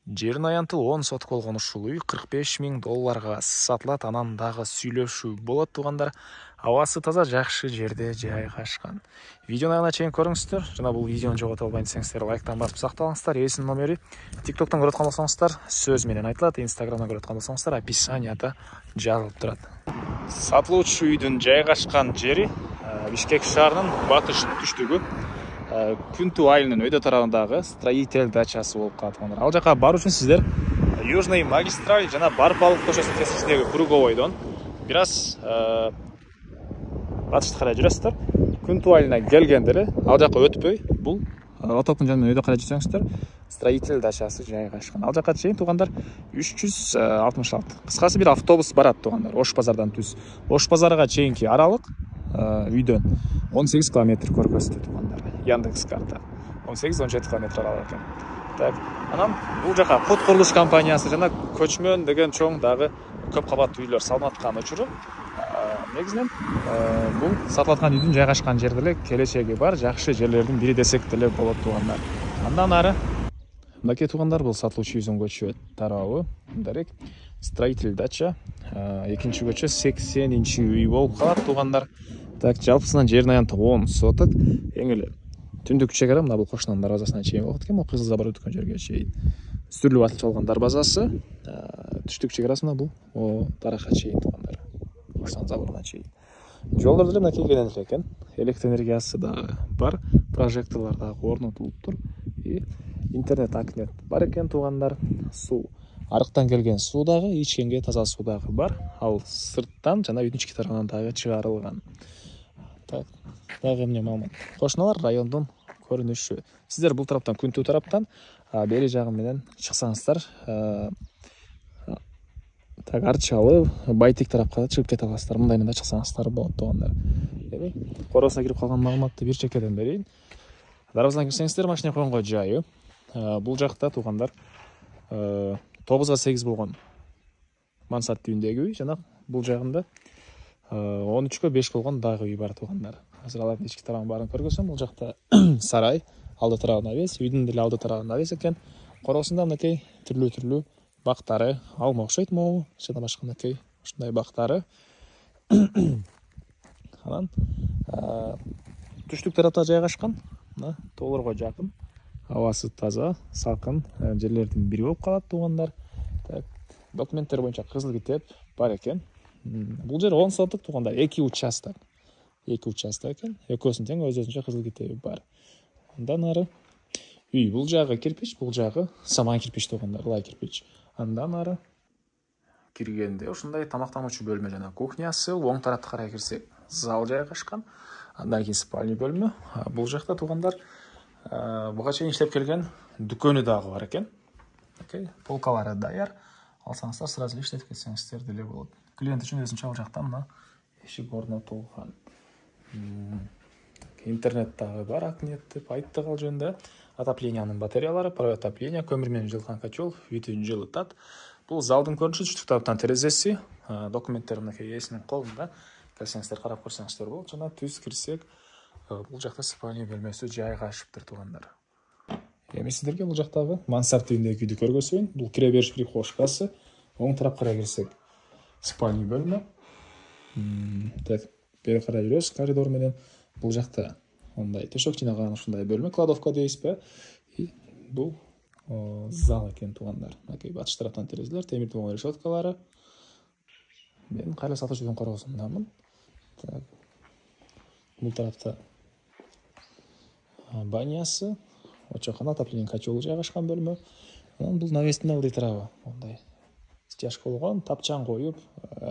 Жерін аянтыл 10 сотық болған ушул үй $45.000 сатылат. Анан дагы сүйлөшүү болот туугандар. Абасы таза, жакшы жерде жайгашкан. Видеону аяғына чейин көрүңүздөр. Жана бул видеону жогото албайын десеңиздер, лайктан басып сакталыңыздар. Эсинин номери TikToктон көрөт болсоңуздар, сөз менен айтылат. Инстаграмдан көрөт болсоңуздар, описанияда жазылып турат. Сатылуучу үйдүн жайгашкан жери Бишкек шаарынын батыш түштүгү Күнту айылынын өйдө тарабындагы строитель дачасы болуп калат. Ал жака баруу үчүн сиздер Южный магистраль жана Барпалык көчөсүнүн кесишиндеги круговойдон бир аз батышты карай жүрөсүздөр. Күнту айылына келгенде эле ал жака өтпөй бул отоктун жанынан өйдө карай жүрсөңүздөр строитель дачасы жайгашкан. Ал жака чейин туугандар 366. Кыскасы бир автобус барат туугандар. Ош базардан түз. Ош базарга чейинки аралык үйдөн 18 километр көрсөтөт туугандар. Яндекс карта 18-17 километр аралык экен. Так, анан бул жака Кот курулуш компаниясы жана Көчмөн деген чоң дагы көп кабаттуу үйлөр салынып аткан учуру негизинен бул сатылаткан үйдүн жайгашкан жерде эле келечеги бар жакшы жерлердин бири десек деле болот туугандар. Андан ары мынакей туугандар, бул сатылуучу үйдүн көчө тарабы дарек строитель дача, экинчи көчө 80-чи үй болуп калат туугандар. Так, жалпысынан жерин аянты 10 соток. Эң эле түндүк чегара мына бул кошунун дарбазасына чейин болот экен. Кызыл забор өткөн жерге чейин сүрүлүп атылып алган дарбазасы. Түштүк чегарасы мына бул таракка чейин туугандар. Кошунун заборуна чейин. Жолдор деле мынакей келген эле экен. Электр энергиясы дагы бар, прожекторлор дагы орнотулуп тур. И интернет акнет бар экен туугандар. Суу арыктан келген суу дагы, ичкенге таза суу дагы бар. Ал сырттан жана үйдүн ички тарабынан дагы чыгарылган. Так, дагы эмне маалымат. Кошуналар райондун көрүнүшү. Сиздер бул тараптан, Күнтүү тараптан бери жагы менен чыксаңыздар, так Арчалы, Байтек тарапка чыгып кете аласыздар. Мындайынан да чыксаңыздар болот туугандар. Эми короосуна кирип калган маалыматты бир чекеден берейин. Дарбазадан кирсеңиздер, машина койгонго жайы. Бул жакта туугандар 9-га 8 болгон мансарт түйүндөгү үй жана бул жагында 13-кө 5 болгон дагы үй бар туугандар. Азыр алардын ички тарабын баарын көргөзсөм, бул жакта сарай, алды тарабына абез, үйдүн деле алды тарабына абез экен. Короосунда мынакей түрлүү бактары, алма окшойт могу, жана башка мынакей ушундай бактары. Анан түштүк тарапта жайгашкан, мына тоолорго жакын, абасы таза, салкын жерлердин бири болуп калат туугандар. Так, документтер боюнча кызыл китеп бар экен. Бул жер 10 соток туугандар, 2 участок. 2 участок экен. Экөөсүнүн тең өз-өзүнчө кызыл китеби бар. Андан ары үй, бул жагы кирпич, бул жагы саман кирпич туугандар, лай кирпич. Андан ары киргенде ушундай тамактануучу бөлмө жана кухнясы, оң тарапка карай кирсек зал жайгашкан. Андан кийин спальня бөлмө. Бул жакта туугандар буга чейин иштеп келген дүкөнү дагы бар экен. Окей, полкалары даяр. Алсаңыздар сразу эле иштетип кетсеңиздер деле болот. Клиент үчүн өзүнчө ал жакта мына эшик орнотулган. Интернет дагы бар, акнет деп айттык ал жөнүндө. Отоплениянын батареялары, провод отопления, көмүр менен жылган котел, үйдүн жылытат. Бул залдын көрүнүшү, түштүк тараптан терезеси, документтер мынакей эсинин колунда. Келсеңиздер карап көрсөңүздөр болот. Жана түз кирсек, бул жакта спальня бөлмөсү жайгашыптыр туугандар. Эми сиздерге бул жактагы мансарт түйүндөгү үйдү көргөзөйүн. Бул кире бериш прихожкасы. Оң тарапка карай кирсек спальня бөлмө. Так, бери карай жүрөбүз коридор менен. Бул жакта мындай төшөк жинаган ушундай бөлмө, кладовка дейсизби? И бул зал экен туугандар. Мынакей батыш тараптан терезелер, темир болгон решеткалары. Мен кайра сатуучудун короосундамын. Так, бул тарапта банясы, очокана, отопление котелу жайгашкан бөлмө. Анан бул навестин алды тарабы. Мындай стяжка болгон, тапчан коюп,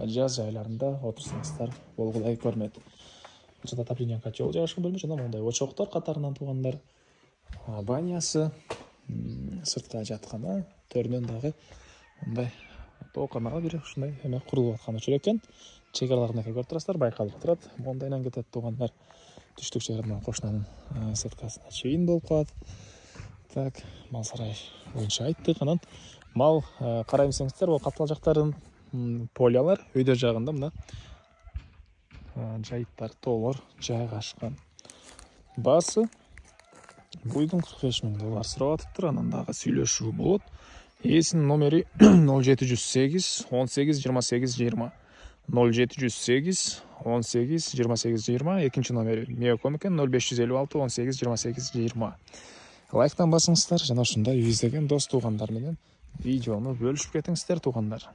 жаз айларында отурсаңыздар болгудай көрүнөт. Бул отопление котел жайгашкан бөлмө жана мындай очоктор катарынан туугандар. Банясы, сыртка жаткана, төрүнөн дагы мындай тооканага бир ушундай эме курулуп аткан учур экен. Чегараларын көрүп турасыздар, байкалып турат. Мондайынан кетет туугандар. Түштүк чегарадан кошунанын сырткасына чейин болуп калат. Так, мал сарай боюнча айттык. Анан мал карайм десеңиздер, бул катал жактарын полялар өйдө жагында мына жайыттар, тоолор жайгашкан. Баасы бул үйдүн $45.000 сурап атыптыр. Анан дагы сүйлөшүү болот. ээсинин номери 0708 18 28 20 0708 18 28 20. Экинчи номери Меоком экен 0556 18 28 20. Лайктан басыңыздар жана ушундай биздеген дос туугандар менен видеону бөлүшүп кетиңиздер туугандар.